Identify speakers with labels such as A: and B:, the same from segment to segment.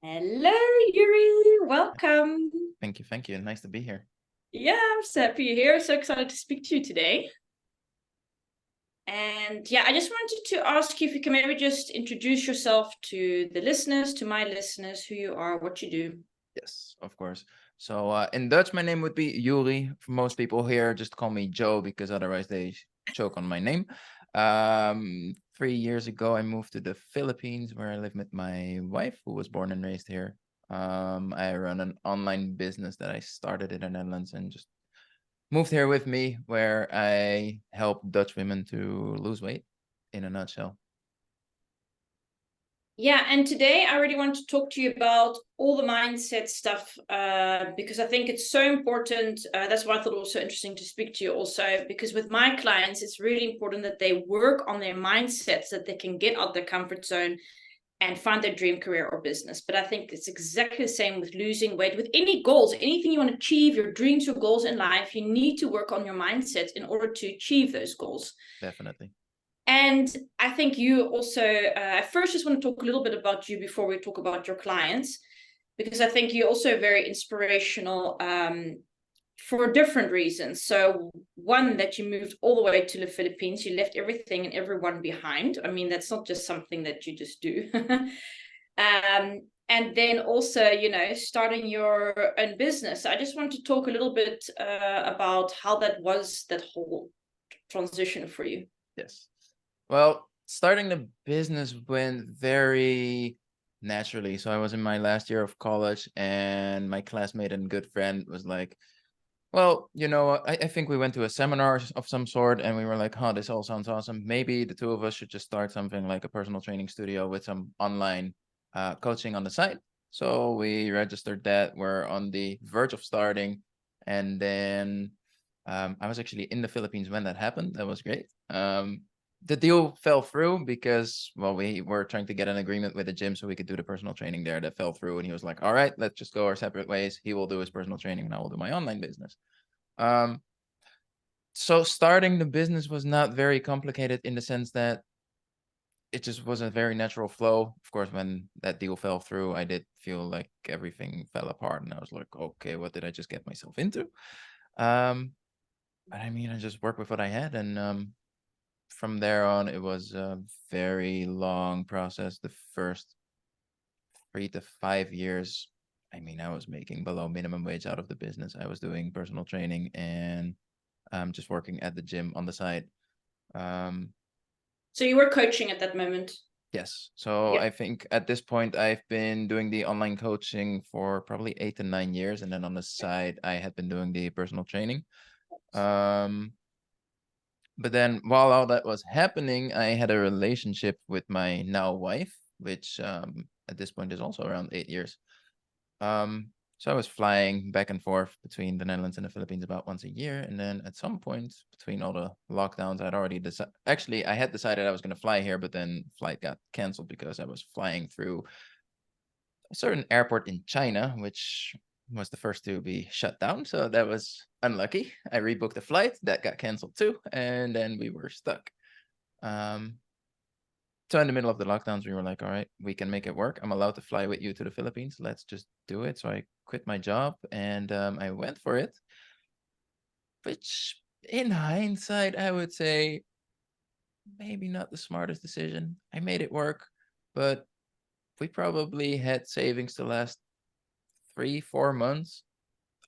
A: Hello, Yuri. Welcome.
B: Thank you. Thank you. Nice to be here.
A: Yeah, I'm so happy you're here. So excited to speak to you today. And yeah, I just wanted to ask you if you can maybe just introduce yourself to the listeners, to my listeners, who you are, what you do.
B: Yes, of course. So in Dutch, my name would be Joeri. For most people here, just call me Joe because otherwise they choke on my name. 3 years ago, I moved to the Philippines where I live with my wife, who was born and raised here. I run an online business that I started in the Netherlands and just moved here with me, where I help Dutch women to lose weight in a nutshell.
A: Yeah, and today I really want to talk to you about all the mindset stuff because I think it's so important. That's why I thought it was so interesting to speak to you also, because with my clients, it's really important that they work on their mindsets, that they can get out their comfort zone and find their dream career or business. But I think it's exactly the same with losing weight, with any goals, anything you want to achieve, your dreams, your goals in life, you need to work on your mindset in order to achieve those goals.
B: Definitely.
A: And I think you also, I first just want to talk a little bit about you before we talk about your clients, because I think you're also very inspirational for different reasons. So, one, that you moved all the way to the Philippines, you left everything and everyone behind. I mean, that's not just something that you just do. And then also, starting your own business. I just want to talk a little bit about how that was, that whole transition for you.
B: Yes. Well, starting the business went very naturally. So I was in my last year of college, and my classmate and good friend was like, well, I think we went to a seminar of some sort, and we were like, huh, this all sounds awesome. Maybe the two of us should just start something like a personal training studio with some online coaching on the side. So we registered that. We're on the verge of starting. And then I was actually in the Philippines when that happened. That was great. The deal fell through because, well, we were trying to get an agreement with the gym so we could do the personal training there. That fell through, and he was like, all right, let's just go our separate ways. He will do his personal training and I will do my online business. Um, so starting the business was not very complicated in the sense that it just was a very natural flow. Of course, when that deal fell through, I did feel like everything fell apart, and I was like, okay, what did I just get myself into? Um, but I mean, I just worked with what I had, and from there on, it was a very long process. The first 3 to 5 years, I mean, I was making below minimum wage out of the business. I was doing personal training and just working at the gym on the side. Um,
A: So you were coaching at that moment.
B: yes. So
A: Yeah.
B: I think at this point, I've been doing the online coaching for probably 8 to 9 years. And then on the side, I had been doing the personal training. Um, but then while all that was happening, I had a relationship with my now wife, which at this point is also around 8 years. So I was flying back and forth between the Netherlands and the Philippines about once a year. And then at some point between all the lockdowns, I'd already decided, actually, I had decided I was going to fly here, but then flight got canceled because I was flying through a certain airport in China, which was the first to be shut down. So that was unlucky. I rebooked the flight that got canceled too. And then we were stuck. Um, so in the middle of the lockdowns, we were like, all right, we can make it work. I'm allowed to fly with you to the Philippines. Let's just do it. So I quit my job and I went for it, which in hindsight, I would say maybe not the smartest decision. I made it work, but we probably had savings to last 3, 4 months.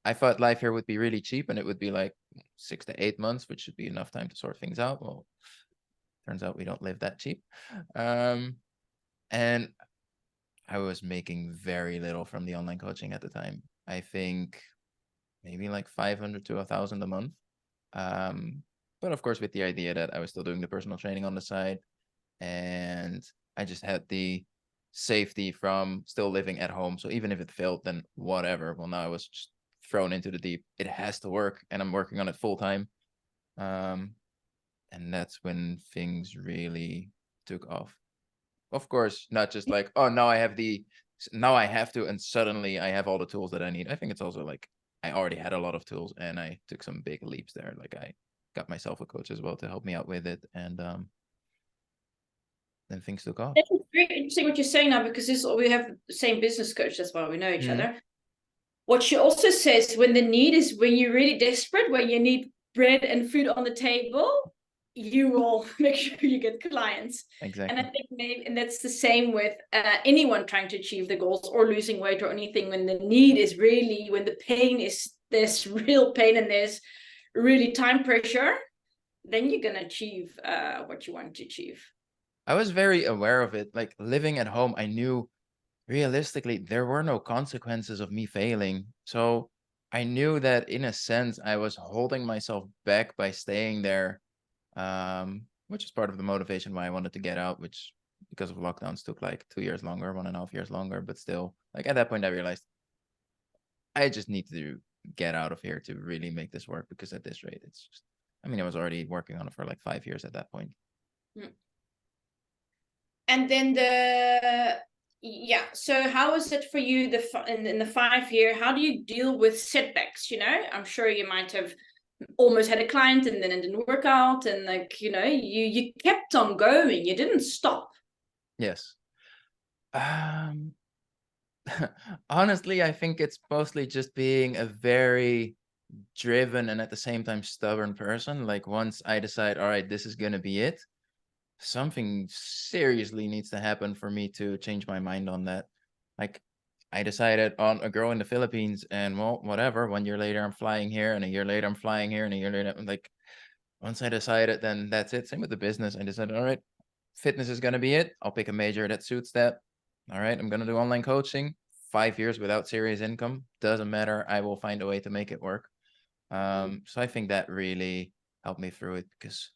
B: I thought life here would be really cheap and it would be like 6 to 8 months, which should be enough time to sort things out. Well, turns out we don't live that cheap. Um, and I was making very little from the online coaching at the time. I think maybe like 500 to 1,000 a month. Um, but of course, with the idea that I was still doing the personal training on the side, and I just had the safety from still living at home. So even if it failed, then whatever. Well, now I was just thrown into the deep. It has to work, and I'm working on it full time. Um, and that's when things really took off. Of course, not just like, oh, now I have to, and suddenly I have all the tools that I need. I think it's also like I already had a lot of tools and I took some big leaps there. Like I got myself a coach as well to help me out with it. And then things took off.
A: It's very interesting what you're saying now, because we have the same business coach. That's why we know each
B: Mm,
A: other. What she also says, when the need is, when you're really desperate, when you need bread and food on the table, you will make sure you get clients. And I
B: exactly.
A: think maybe, and that's the same with anyone trying to achieve the goals or losing weight or anything. When the need is really, when the pain is, there's real pain and there's really time pressure, then you're gonna achieve what you want to achieve.
B: I was very aware of it. Like living at home, I knew realistically there were no consequences of me failing. So I knew that in a sense I was holding myself back by staying there, which is part of the motivation why I wanted to get out, which because of lockdowns took like 2 years longer, 1.5 years longer. But still, like at that point, I realized I just need to get out of here to really make this work because at this rate, it's just, I mean, I was already working on it for like 5 years at that point.
A: And then yeah, so how is it for you in the 5 year? How do you deal with setbacks? I'm sure you might have almost had a client and then it didn't work out, and like, you kept on going, you didn't stop.
B: Yes. Um, honestly, I think it's mostly just being a very driven and at the same time stubborn person. Like once I decide, all right, this is gonna be it, something seriously needs to happen for me to change my mind on that. Like I decided on a girl in the Philippines, and well, whatever. 1 year later, I'm flying here, and a year later, I'm flying here, and a year later, like once I decided, then that's it. Same with the business. I decided, all right, fitness is gonna be it. I'll pick a major that suits that. All right, I'm gonna do online coaching. 5 years without serious income doesn't matter. I will find a way to make it work. So I think that really helped me through it because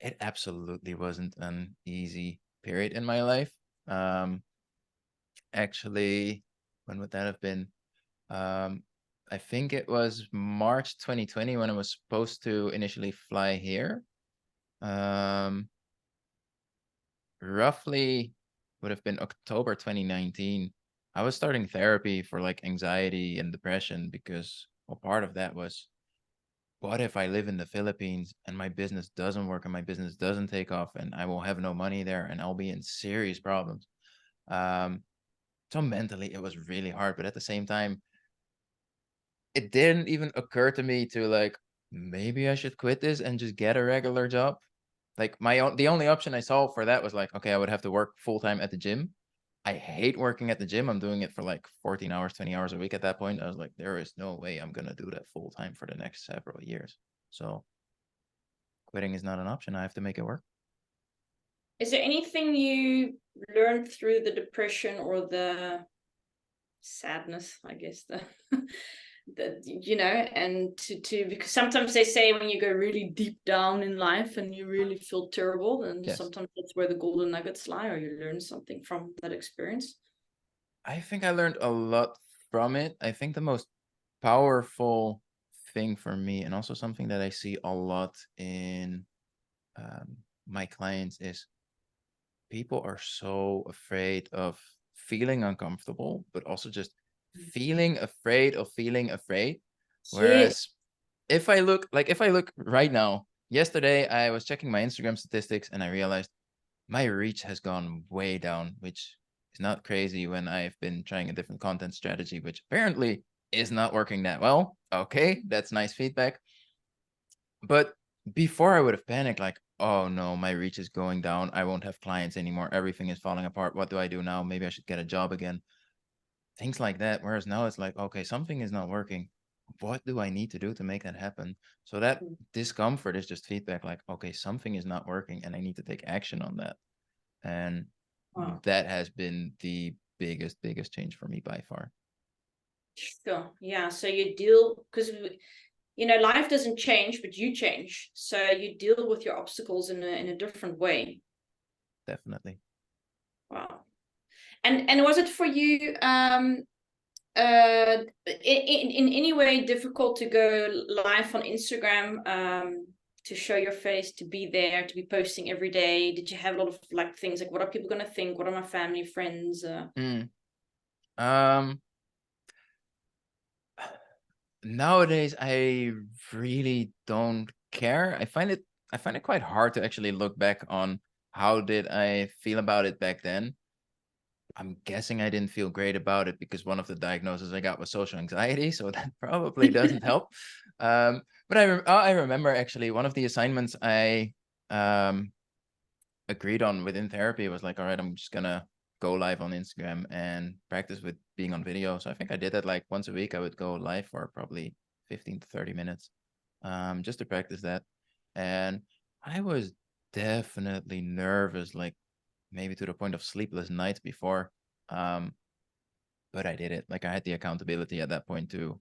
B: it absolutely wasn't an easy period in my life. Um, actually, when would that have been? Um, I think it was March 2020 when I was supposed to initially fly here. Um, roughly would have been October 2019. I was starting therapy for like anxiety and depression because, well, part of that was what if I live in the Philippines and my business doesn't work and my business doesn't take off and I will have no money there and I'll be in serious problems. Um, so mentally it was really hard, but at the same time, it didn't even occur to me to like maybe I should quit this and just get a regular job. Like the only option I saw for that was like, okay, I would have to work full time at the gym. I hate working at the gym. I'm doing it for like 14 hours, 20 hours a week at that point. I was like, there is no way I'm gonna do that full time for the next several years. So quitting is not an option. I have to make it work.
A: Is there anything you learned through the depression or the sadness, I guess, the and to because sometimes they say when you go really deep down in life and you really feel terrible, and
B: Yes.
A: sometimes that's where the golden nuggets lie, or you learn something from that experience.
B: I think I learned a lot from it. I think the most powerful thing for me, and also something that I see a lot in my clients, is people are so afraid of feeling uncomfortable, but also just feeling afraid of feeling afraid.
A: Yes.
B: Whereas if I look right now, yesterday I was checking my Instagram statistics and I realized my reach has gone way down, which is not crazy when I've been trying a different content strategy, which apparently is not working that well. Okay, that's nice feedback. But before I would have panicked, like, oh no, my reach is going down. I won't have clients anymore. Everything is falling apart. What do I do now? Maybe I should get a job again. Things like that. Whereas now it's like, okay, something is not working. What do I need to do to make that happen? So that discomfort is just feedback like, okay, something is not working and I need to take action on that. And
A: Wow.
B: that has been the biggest change for me by far.
A: Sure. Yeah. So you deal, because life doesn't change, but you change. So you deal with your obstacles in a different way.
B: Definitely.
A: Wow. And was it for you in any way difficult to go live on Instagram, to show your face, to be there, to be posting every day? Did you have a lot of like things like, what are people gonna think? What are my family, friends?
B: Mm. Um, nowadays I really don't care. I find it quite hard to actually look back on how did I feel about it back then? I'm guessing I didn't feel great about it because one of the diagnoses I got was social anxiety, so that probably doesn't help. But I remember actually one of the assignments I um, agreed on within therapy was like, all right, I'm just gonna go live on Instagram and practice with being on video. So I think I did that like once a week. I would go live for probably 15 to 30 minutes, just to practice that. And I was definitely nervous, like maybe to the point of sleepless nights before. Um, but I did it. Like I had the accountability at that point to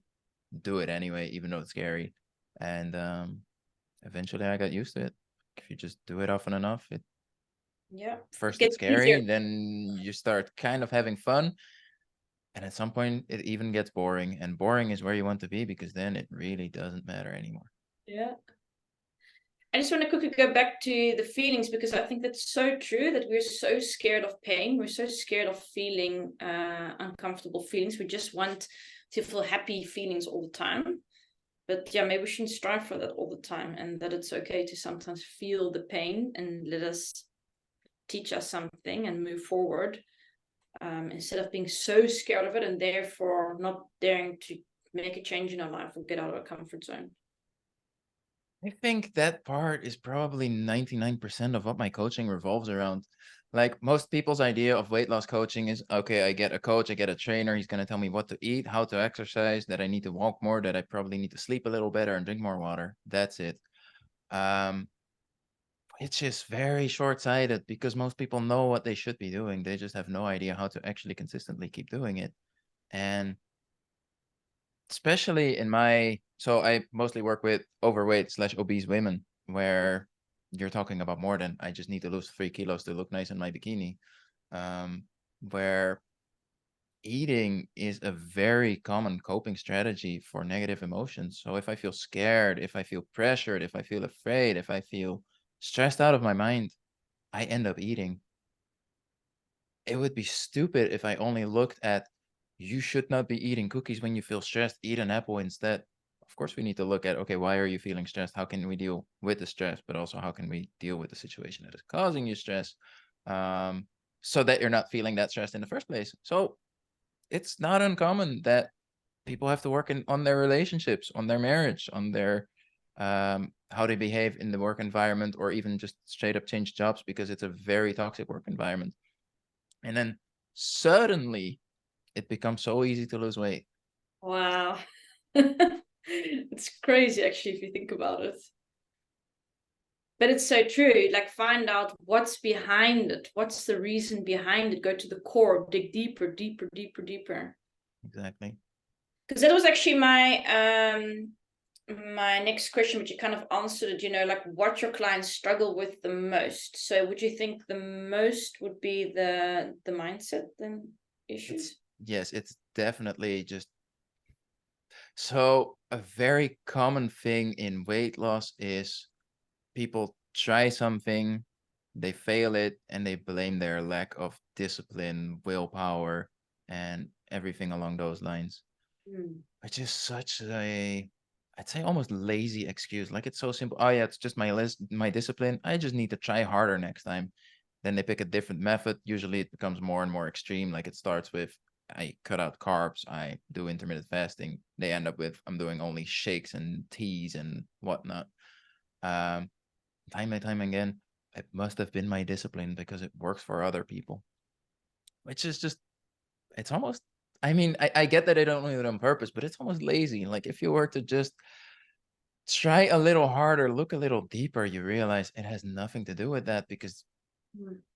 B: do it anyway, even though it's scary. And eventually I got used to it. If you just do it often enough,
A: Yeah, it
B: first it's
A: gets easier.
B: scary, then you start kind of having fun. And at some point it even gets boring. And boring is where you want to be because then it really doesn't matter anymore.
A: Yeah. I just want to quickly go back to the feelings because I think that's so true that we're so scared of pain. We're so scared of feeling uncomfortable feelings. We just want to feel happy feelings all the time. But yeah, maybe we shouldn't strive for that all the time, and that it's okay to sometimes feel the pain and let us teach us something and move forward, instead of being so scared of it and therefore not daring to make a change in our life or get out of our comfort zone.
B: I think that part is probably 99% of what my coaching revolves around. Like most people's idea of weight loss coaching is, okay, I get a coach, I get a trainer, he's going to tell me what to eat, how to exercise, that I need to walk more, that I probably need to sleep a little better and drink more water. That's it. Um, it's just very short-sighted because most people know what they should be doing. They just have no idea how to actually consistently keep doing it. And especially in so I mostly work with overweight slash obese women where you're talking about more than I just need to lose 3 kilos to look nice in my bikini. Where eating is a very common coping strategy for negative emotions. So if I feel scared, if I feel pressured, if I feel afraid, if I feel stressed out of my mind, I end up eating. It would be stupid if I only looked at you should not be eating cookies when you feel stressed, eat an apple instead. Of course, we need to look at, okay, why are you feeling stressed? How can we deal with the stress? But also, how can we deal with the situation that is causing you stress, um, so that you're not feeling that stressed in the first place? So it's not uncommon that people have to work on their relationships, on their marriage, on their how they behave in the work environment, or even just straight up change jobs because it's a very toxic work environment. And then suddenly it becomes so easy to lose weight.
A: Wow. It's crazy actually if you think about it. But it's so true. Like find out what's behind it. What's the reason behind it? Go to the core, dig deeper, deeper, deeper, deeper.
B: Exactly.
A: Because that was actually my next question, which you kind of answered it, like what your clients struggle with the most. So would you think the most would be the mindset then issues?
B: Yes, it's definitely just so a very common thing in weight loss is people try something, they fail it, and they blame their lack of discipline, willpower, and everything along those lines. Which is such I'd say almost lazy excuse. Like it's so simple. Oh yeah, it's just my discipline. I just need to try harder next time. Then they pick a different method. Usually it becomes more and more extreme. Like it starts with I cut out carbs, I do intermittent fasting. They end up with I'm doing only shakes and teas and whatnot. Um, time and time again, it must have been my discipline because it works for other people. Which is just it's almost I mean, I get that I don't do it on purpose, but it's almost lazy. Like if you were to just try a little harder, look a little deeper, you realize it has nothing to do with that because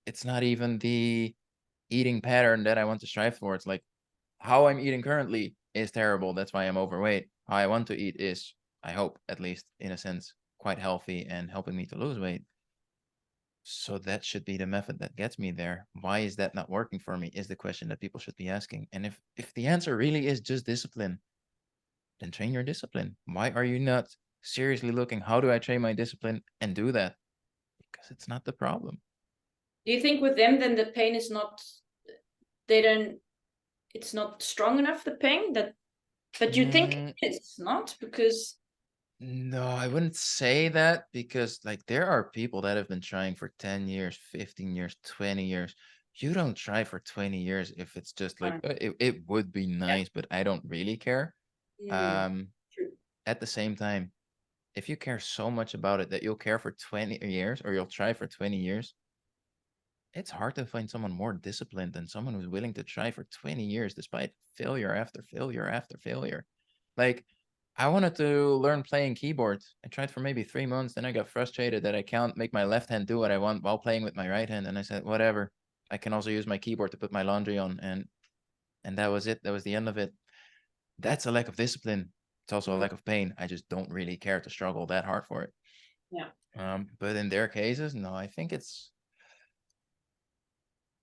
B: it's not even the eating pattern that I want to strive for. It's like how I'm eating currently is terrible. That's why I'm overweight. How I want to eat is, I hope, at least in a sense, quite healthy and helping me to lose weight. So that should be the method that gets me there. Why is that not working for me is the question that people should be asking. And if the answer really is just discipline, then train your discipline. Why are you not seriously looking, how do I train my discipline and do that? Because it's not the problem.
A: Do you think with them then the pain is not, they don't, it's not strong enough, the pain that, but you think
B: Mm,
A: it's not because.
B: No, I wouldn't say that because like there are people that have been trying for 10 years, 15 years, 20 years. You don't try for 20 years if it's just like
A: Right.
B: it would be
A: Yeah.
B: nice, but I don't really care.
A: Mm,
B: Um,
A: true.
B: at the same time, if you care so much about it that you'll care for 20 years or you'll try for 20 years, it's hard to find someone more disciplined than someone who's willing to try for 20 years despite failure after failure after failure. Like, I wanted to learn playing keyboard. I tried for maybe 3 months, then I got frustrated that I can't make my left hand do what I want while playing with my right hand. And I said, whatever. I can also use my keyboard to put my laundry on. And that was it. That was the end of it. That's a lack of discipline. It's also a
A: Mm,
B: lack of pain. I just don't really care to struggle that hard for it.
A: yeah.
B: But in their cases, no, I think it's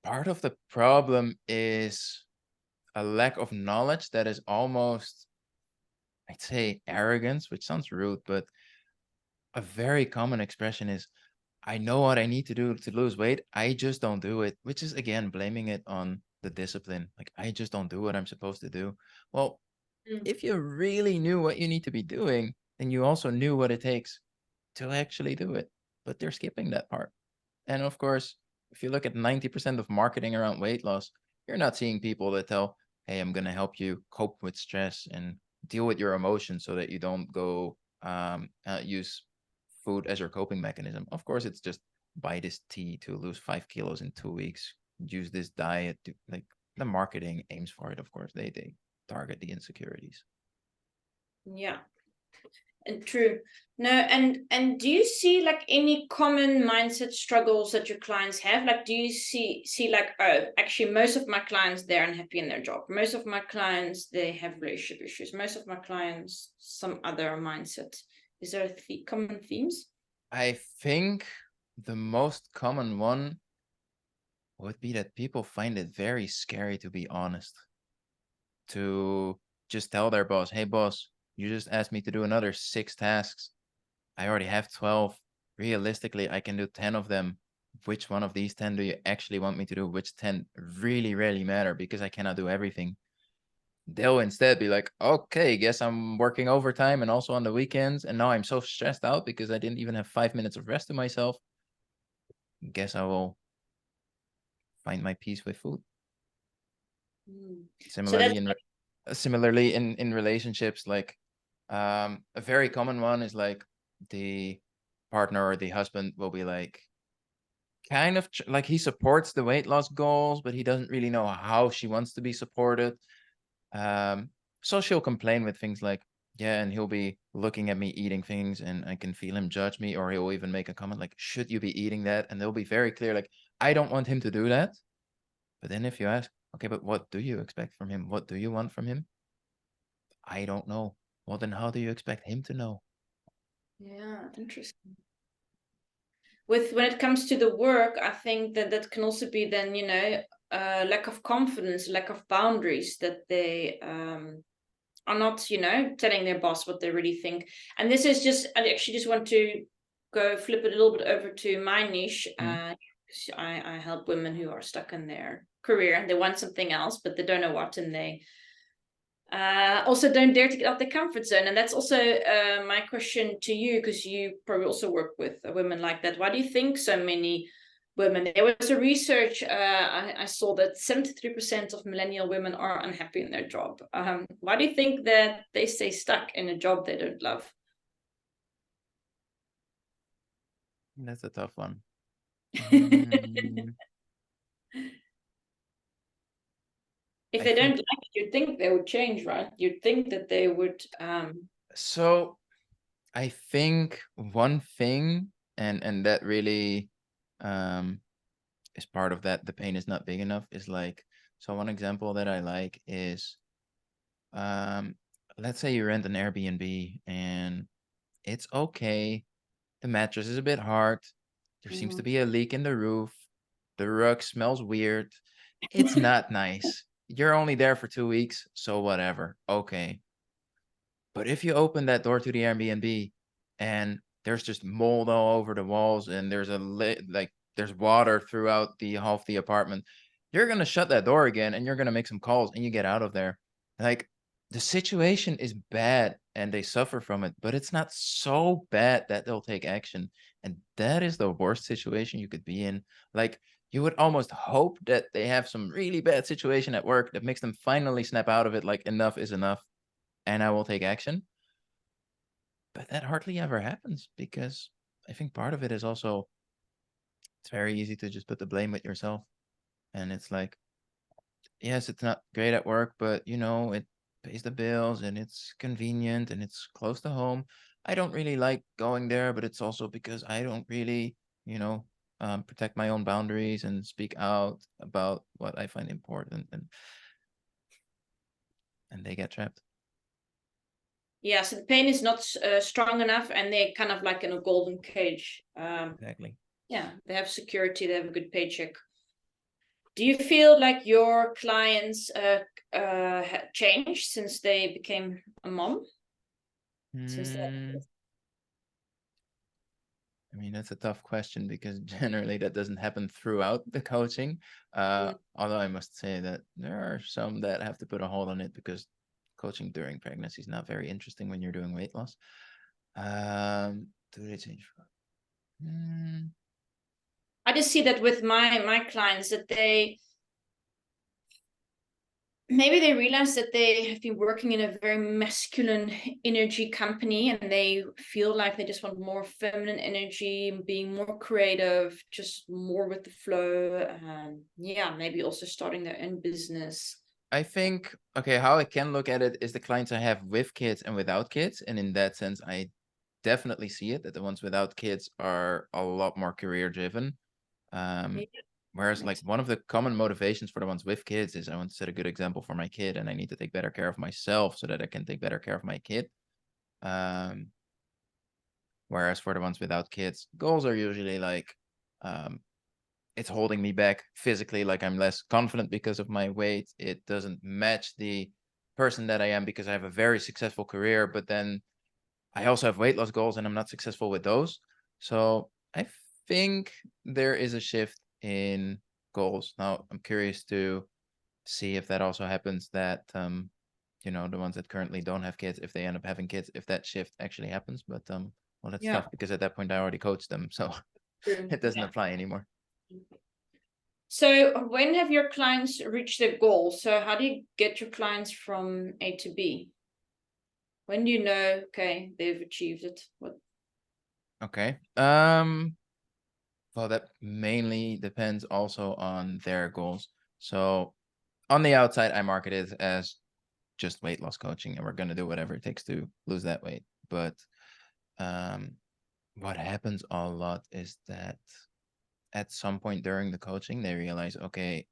B: part of the problem is a lack of knowledge that is almost, I'd say, arrogance, which sounds rude, but a very common expression is, I know what I need to do to lose weight. I just don't do it, which is again blaming it on the discipline. Like, I just don't do what I'm supposed to do. Well,
A: Mm,
B: if you really knew what you need to be doing, then you also knew what it takes to actually do it. But they're skipping that part. And of course, if you look at 90% of marketing around weight loss, you're not seeing people that tell, hey, I'm going to help you cope with stress and deal with your emotions so that you don't go use food as your coping mechanism. Of course, it's just buy this tea to lose 5 kilos in 2 weeks, use this diet to like the marketing aims for it. Of course, they target the insecurities.
A: yeah. And true. No, and do you see like any common mindset struggles that your clients have? Like, do you see like, oh, actually, most of my clients they're unhappy in their job. Most of my clients they have relationship issues. Most of my clients some other mindset. Is there common themes?
B: I think the most common one would be that people find it very scary to be honest, to just tell their boss, hey, boss, you just asked me to do another 6 tasks. I already have 12. Realistically, I can do 10 of them. Which one of these 10 do you actually want me to do? Which 10 really rarely matter because I cannot do everything. They'll instead be like, okay, guess I'm working overtime and also on the weekends. And now I'm so stressed out because I didn't even have 5 minutes of rest to myself. Guess I will find my peace with food.
A: Mm. So that's
B: Similarly, in relationships, like a very common one is like the partner or the husband will be like kind of like he supports the weight loss goals, but he doesn't really know how she wants to be supported. Um, so she'll complain with things like, yeah, and he'll be looking at me eating things and I can feel him judge me, or he'll even make a comment like, should you be eating that? And they'll be very clear, like, I don't want him to do that. But then if you ask, okay, but what do you expect from him? What do you want from him? I don't know. Well, then how do you expect him to know?
A: yeah, interesting. With when it comes to the work, I think that that can also be then, lack of confidence, lack of boundaries that they are not, telling their boss what they really think. And this is just, I actually just want to go flip it a little bit over to my niche.
B: Hmm?
A: I help women who are stuck in their career and they want something else, but they don't know what, and they also don't dare to get out their comfort zone. And that's also my question to you, because you probably also work with women like that. Why do you think so many women? There was a research I saw that 73% of millennial women are unhappy in their job. Why do you think that they stay stuck in a job they don't love?
B: That's a tough one.
A: If
B: Mm, I
A: they don't
B: think
A: like it, you'd think they would change, right? You'd think that they would.
B: so. I think one thing, and that really um is part of that, the pain is not big enough, is like, so one example that I like is um let's say you rent an Airbnb and it's okay. The mattress is a bit hard. There seems to
A: Mhm.
B: be a leak in the roof. The rug smells weird. It's not nice. You're only there for 2 weeks, so whatever. Okay. But if you open that door to the Airbnb and there's just mold all over the walls and there's like there's water throughout the half the apartment, you're gonna shut that door again and you're gonna make some calls and you get out of there. Like, the situation is bad and they suffer from it, but it's not so bad that they'll take action. And that is the worst situation you could be in. Like, you would almost hope that they have some really bad situation at work that makes them finally snap out of it, like enough is enough, and I will take action. But that hardly ever happens, because I think part of it is also, it's very easy to just put the blame with yourself. And it's like, yes, it's not great at work, but it pays the bills and it's convenient and it's close to home. I don't really like going there, but it's also because I don't really, protect my own boundaries and speak out about what I find important, and they get trapped.
A: Yeah, so the pain is not strong enough, and they're kind of like in a golden cage.
B: Exactly.
A: Yeah, they have security, they have a good paycheck. Do you feel like your clients changed since they became a mom? Since
B: I mean, that's a tough question, because generally that doesn't happen throughout the coaching. Although I must say that there are some that have to put a hold on it, because coaching during pregnancy is not very interesting when you're doing weight loss. Do they change?
A: I just see that with my clients, that maybe they realize that they have been working in a very masculine energy company, and they feel like they just want more feminine energy, being more creative, just more with the flow. Yeah, maybe also starting their own business.
B: I think, okay, how I can look at it is the clients I have with kids and without kids. And in that sense, I definitely see it that the ones without kids are a lot more career driven.
A: Yeah,
B: Whereas, like,
A: makes
B: one of the common motivations for the ones with kids is, I want to set a good example for my kid, and I need to take better care of myself so that I can take better care of my kid. Um, Whereas for the ones without kids, goals are usually like, um, it's holding me back physically, like I'm less confident because of my weight. It doesn't match the person that I am because I have a very successful career, but then I also have weight loss goals and I'm not successful with those. So I think there is a shift in goals. Now I'm curious to see if that also happens, that the ones that currently don't have kids, if they end up having kids, if that shift actually happens. But well, that's
A: yeah,
B: tough, because at that point I already coached them, so
A: true.
B: it doesn't
A: Yeah.
B: apply anymore.
A: So when have your clients reached their goal? So how do you get your clients from A to B? When do you know, okay, they've achieved it? What?
B: Okay. Well, that mainly depends also on their goals. So on the outside, I market it as just weight loss coaching, and we're going to do whatever it takes to lose that weight. But um, what happens a lot is that at some point during the coaching, they realize, okay,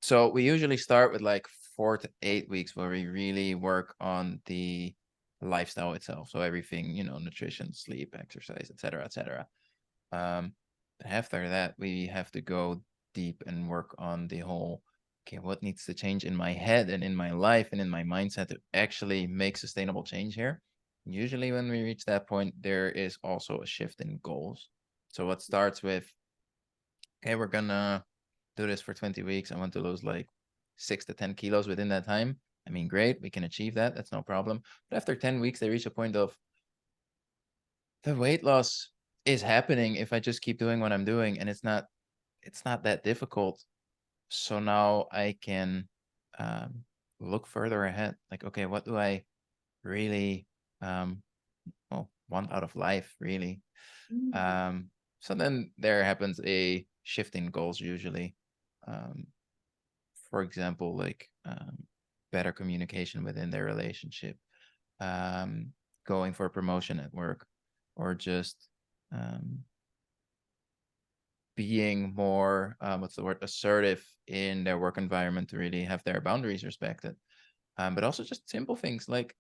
B: so we usually start with like 4 to 8 weeks where we really work on the lifestyle itself. So everything, nutrition, sleep, exercise, etc., etc. Um, After that, we have to go deep and work on the whole, okay, what needs to change in my head and in my life and in my mindset to actually make sustainable change here. Usually when we reach that point, there is also a shift in goals. So what starts with, okay, we're gonna do this for 20 weeks. I want to lose like 6 to 10 kilos within that time. I mean, great, we can achieve that. That's no problem. But after 10 weeks, they reach a point of, the weight loss is happening if I just keep doing what I'm doing, and it's not that difficult. So now I can look further ahead. Like, okay, what do I really want out of life, really? So then there happens a shift in goals usually. Um, for example, like, better communication within their relationship, um, going for a promotion at work, or just um, being more, what's the word, assertive in their work environment to really have their boundaries respected. But also just simple things like,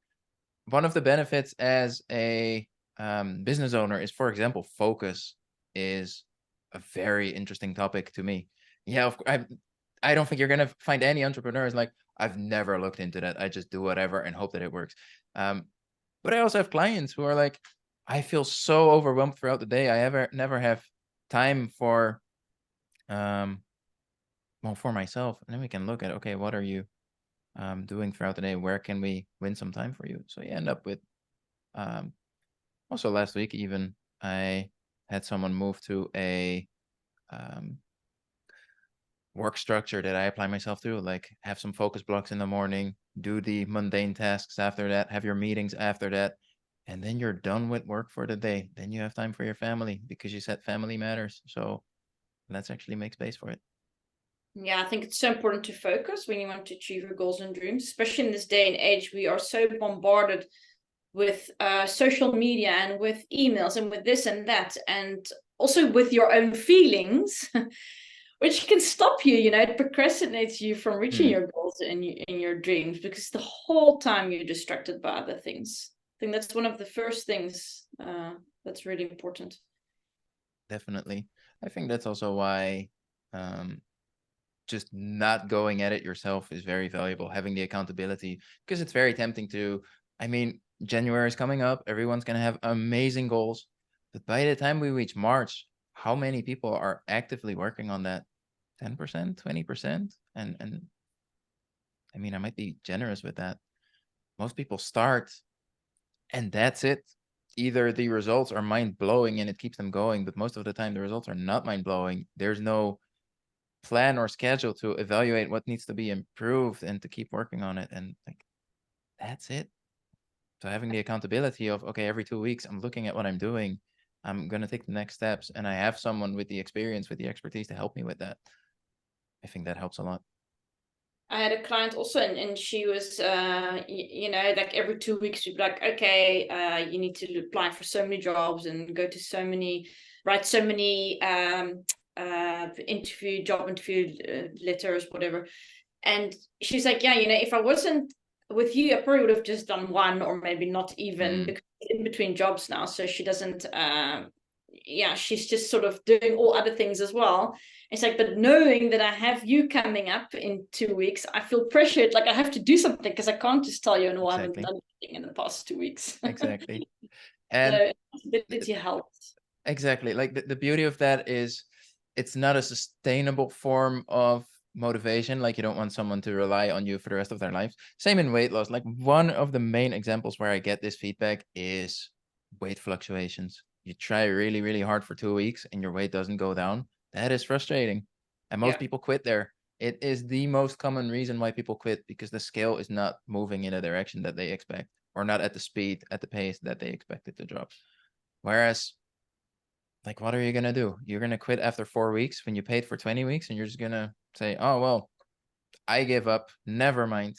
B: one of the benefits as a business owner is, for example, focus is a very interesting topic to me. Yeah, I don't think you're gonna find any entrepreneurs like, I've never looked into that. I just do whatever and hope that it works. Um, but I also have clients who are like, I feel so overwhelmed throughout the day. I never have time for um well, for myself. And then we can look at, okay, what are you doing throughout the day? Where can we win some time for you? So you end up with, also last week even, I had someone move to a um, work structure that I apply myself to, like have some focus blocks in the morning, do the mundane tasks after that, have your meetings after that, and then you're done with work for the day. Then you have time for your family because you said family matters. So let's actually make space for it.
A: Yeah, I think it's so important to focus when you want to achieve your goals and dreams, especially in this day and age. We are so bombarded with social media and with emails and with this and that, and also with your own feelings, which can stop you. It procrastinates you from reaching
B: Hmm,
A: your goals and in your dreams, because the whole time you're distracted by other things. I think that's one of the first things that's really important.
B: definitely. I think that's also why um, just not going at it yourself is very valuable, having the accountability, because it's very tempting to, I mean, January is coming up, everyone's going to have amazing goals, but by the time we reach March, how many people are actively working on that? 10%, 20%? And I mean, I might be generous with that. Most people start and that's it. Either the results are mind blowing and it keeps them going, but most of the time the results are not mind blowing. There's no plan or schedule to evaluate what needs to be improved and to keep working on it. And like, that's it. So having the accountability of, okay, every 2 weeks, I'm looking at what I'm doing. I'm going to take the next steps. And I have someone with the experience, with the expertise to help me with that. I think that helps a lot.
A: I had a client also, and she was, like every 2 weeks, we'd be like, okay, you need to apply for so many jobs and go to so many, write so many job interview letters, whatever. And she's like, yeah, if I wasn't with you, I probably would have just done one, or maybe not even,
B: Mm,
A: because she's in between jobs now. So she doesn't, yeah, she's just sort of doing all other things as well. It's like, but knowing that I have you coming up in 2 weeks, I feel pressured. Like I have to do something, because I can't just tell you, no, I haven't
B: exactly.
A: done anything in the past 2 weeks.
B: Exactly. And
A: So accountability helps.
B: exactly. Like the beauty of that is it's not a sustainable form of motivation. Like you don't want someone to rely on you for the rest of their lives. Same in weight loss. Like one of the main examples where I get this feedback is weight fluctuations. You try really, really hard for 2 weeks and your weight doesn't go down. That is frustrating. And most
A: Yeah.
B: people quit there. It is the most common reason why people quit, because the scale is not moving in a direction that they expect, or not at the speed, at the pace that they expect it to drop. Whereas, like, what are you going to do? You're going to quit after 4 weeks when you paid for 20 weeks and you're just going to say, oh, well, I give up. Never mind.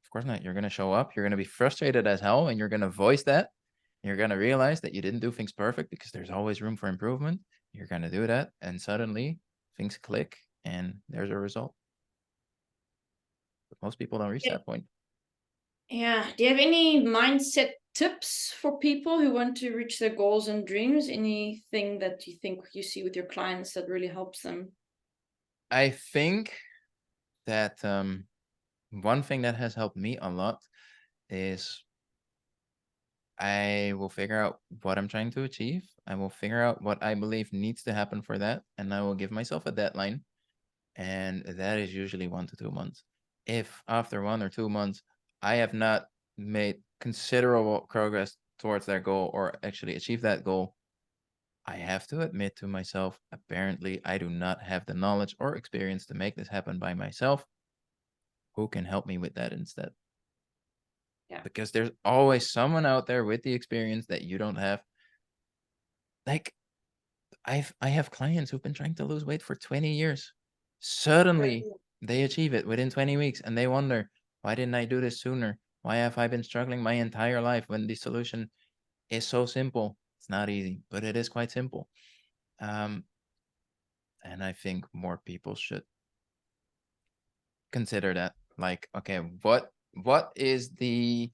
B: Of course not. You're going to show up. You're going to be frustrated as hell and you're going to voice that. You're going to realize that you didn't do things perfect, because there's always room for improvement. You're going to do that. And suddenly things click and there's a result. But most people don't reach that point.
A: Yeah. Do you have any mindset tips for people who want to reach their goals and dreams? Anything that you think you see with your clients that really helps them?
B: I think that one thing that has helped me a lot is I will figure out what I'm trying to achieve. I will figure out what I believe needs to happen for that. And I will give myself a deadline. And that is usually 1 to 2 months. If after 1 or 2 months, I have not made considerable progress towards that goal or actually achieve that goal, I have to admit to myself, apparently, I do not have the knowledge or experience to make this happen by myself. Who can help me with that instead?
A: Yeah.
B: Because there's always someone out there with the experience that you don't have. Like, I have clients who've been trying to lose weight for 20 years. Suddenly they achieve it within 20 weeks and they wonder, why didn't I do this sooner? Why have I been struggling my entire life when the solution is so simple? It's not easy, but it is quite simple. Um, and I think more people should consider that. Like, okay, what is the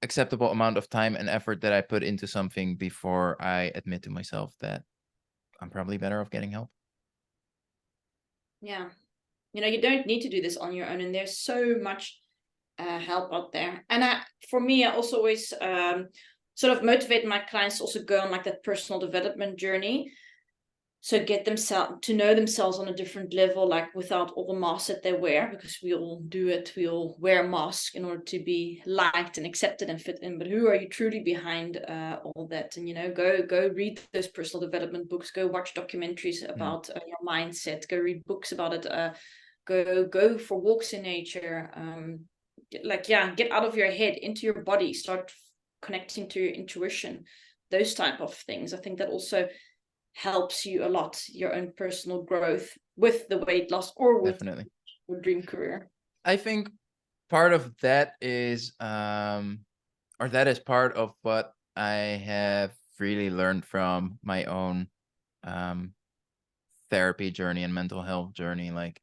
B: acceptable amount of time and effort that I put into something before I admit to myself that I'm probably better off getting help?
A: Yeah. You don't need to do this on your own, and there's so much help out there. And for me, I also always sort of motivate my clients to also go on like that personal development journey. So get themselves to know themselves on a different level, like without all the masks that they wear, because we all do it. We all wear a mask in order to be liked and accepted and fit in. But who are you truly behind all that? And, you know, go read those personal development books. Go watch documentaries about your mindset. Go read books about it. Go for walks in nature. Get out of your head into your body. Start connecting to your intuition. Those type of things. I think that also helps you a lot, your own personal growth with the weight loss or with
B: Definitely.
A: your dream career.
B: I think part of that is or that is part of what I have really learned from my own um therapy journey and mental health journey. Like,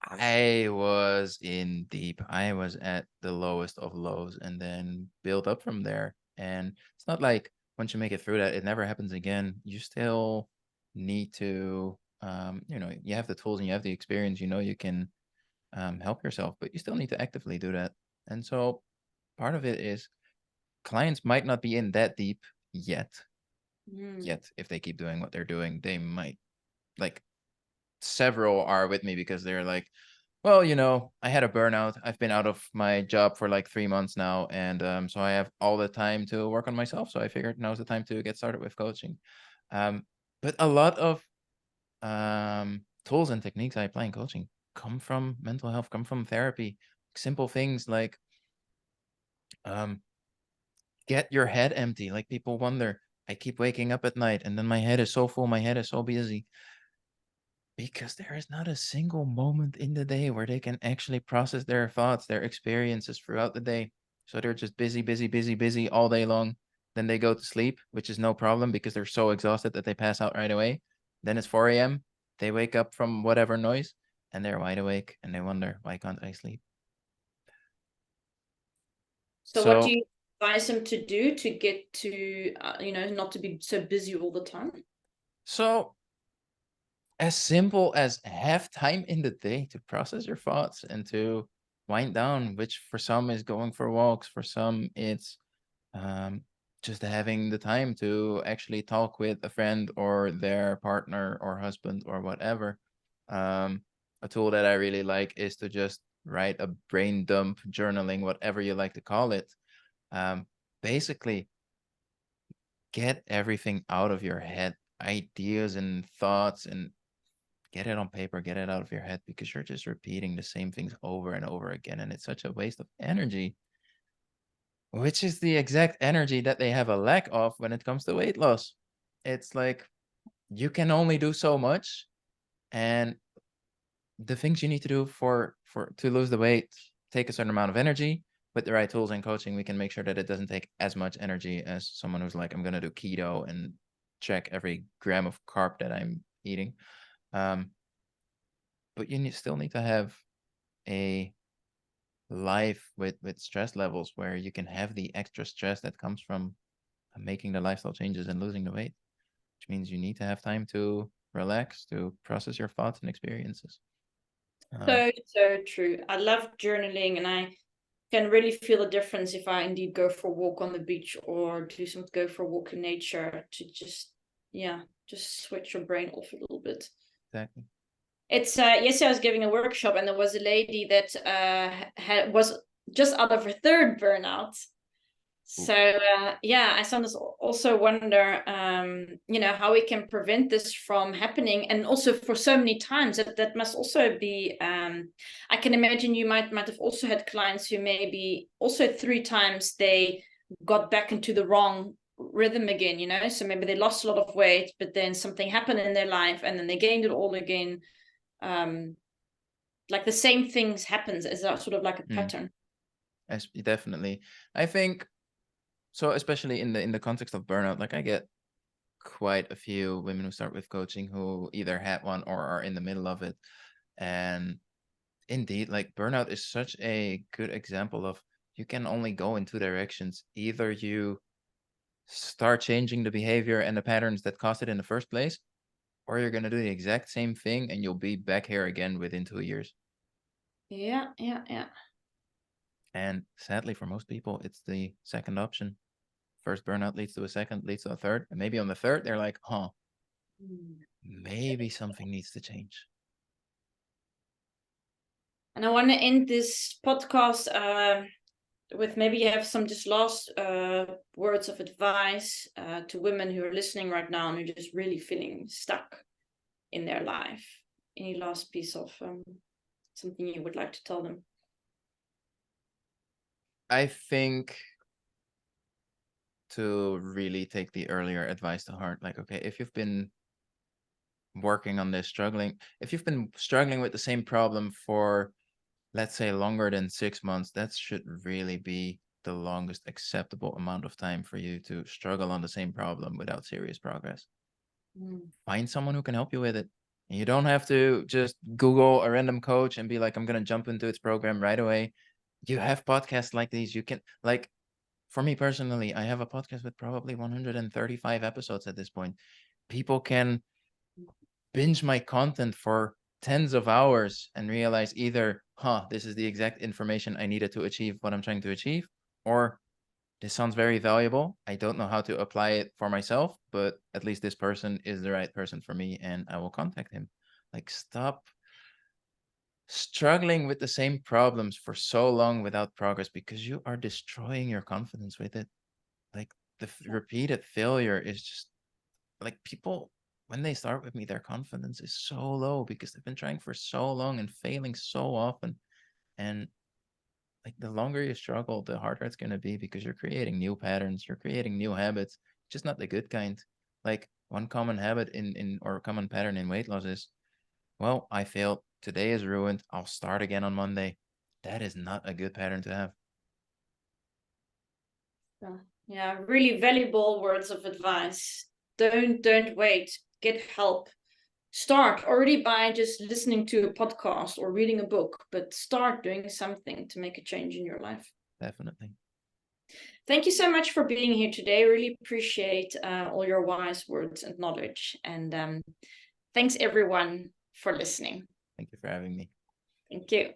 B: I was in deep. I was at the lowest of lows and then build up from there. And it's not like once you make it through that, it never happens again. You still need to, you have the tools and you have the experience, you can help yourself, but you still need to actively do that. And so part of it is clients might not be in that deep yet. Yet, if they keep doing what they're doing, they might, like, several are with me because they're like, well, I had a burnout. I've been out of my job for like 3 months now. And so I have all the time to work on myself. So I figured now's the time to get started with coaching. Um, but a lot of tools and techniques I apply in coaching come from mental health, come from therapy. Simple things like um, get your head empty. Like, people wonder, I keep waking up at night and then my head is so full, my head is so busy. Because there is not a single moment in the day where they can actually process their thoughts, their experiences throughout the day. So they're just busy, busy, busy, busy all day long. Then they go to sleep, which is no problem because they're so exhausted that they pass out right away. Then it's 4 a.m. They wake up from whatever noise and they're wide awake and they wonder, why can't I sleep?
A: So what do
B: So,
A: you advise them to do to get to, not to be so busy all the time?
B: so as simple as have time in the day to process your thoughts and to wind down, which for some is going for walks, for some it's um, just having the time to actually talk with a friend or their partner or husband or whatever. Um, a tool that I really like is to just write a brain dump, journaling, whatever you like to call it. Um, Basically, get everything out of your head, ideas and thoughts, and get it on paper, get it out of your head, because you're just repeating the same things over and over again. And it's such a waste of energy, which is the exact energy that they have a lack of when it comes to weight loss. It's like you can only do so much, and the things you need to do for to lose the weight take a certain amount of energy. With the right tools and coaching, we can make sure that it doesn't take as much energy as someone who's like, I'm going to do keto and check every gram of carb that I'm eating. Um, but still need to have a life with stress levels where you can have the extra stress that comes from making the lifestyle changes and losing the weight, which means you need to have time to relax, to process your thoughts and experiences.
A: So true. I love journaling, and I can really feel the difference if I indeed go for a walk on the beach or go for a walk in nature to just switch your brain off a little bit.
B: Exactly.
A: It's yesterday I was giving a workshop and there was a lady that was just out of her third burnout. So I sometimes also wonder, how we can prevent this from happening, and also for so many times that must also be. I can imagine you might have also had clients who maybe also 3 times they got back into the wrong rhythm again. So maybe they lost a lot of weight, but then something happened in their life, and then they gained it all again. Like the same things happens as a sort of like a pattern.
B: Definitely. I think so, especially in the context of burnout. Like, I get quite a few women who start with coaching who either had one or are in the middle of it. And indeed, like, burnout is such a good example of, you can only go in two directions. Either you start changing the behavior and the patterns that caused it in the first place, or you're going to do the exact same thing and you'll be back here again within 2 years.
A: Yeah.
B: And sadly, for most people, it's the second option. First burnout leads to a second, leads to a third. And maybe on the third, they're like, huh, maybe something needs to change.
A: And I want to end this podcast with maybe you have some just last words of advice to women who are listening right now and who are just really feeling stuck in their life. Any last piece of something you would like to tell them?
B: I think to really take the earlier advice to heart, like, okay, if you've been working on this, if you've been struggling with the same problem for, let's say, longer than 6 months, that should really be the longest acceptable amount of time for you to struggle on the same problem without serious progress. Find someone who can help you with it. And you don't have to just Google a random coach and be like, I'm going to jump into its program right away. You have podcasts like these. You can, like, for me personally, I have a podcast with probably 135 episodes at this point. People can binge my content for tens of hours and realize either, this is the exact information I needed to achieve what I'm trying to achieve, or this sounds very valuable. I don't know how to apply it for myself, but at least this person is the right person for me and I will contact him. Like, stop struggling with the same problems for so long without progress, because you are destroying your confidence with it. Like, the repeated failure is just, like, people, when they start with me, their confidence is so low because they've been trying for so long and failing so often. And like, the longer you struggle, the harder it's going to be, because you're creating new patterns, you're creating new habits, just not the good kind. Like, one common habit or common pattern in weight loss is, well, I failed. Today is ruined. I'll start again on Monday. That is not a good pattern to have.
A: Yeah, really valuable words of advice. Don't wait. Get help. Start already by just listening to a podcast or reading a book, but start doing something to make a change in your life.
B: Definitely.
A: Thank you so much for being here today. Really appreciate all your wise words and knowledge. And thanks everyone for listening.
B: Thank you for having me.
A: Thank you.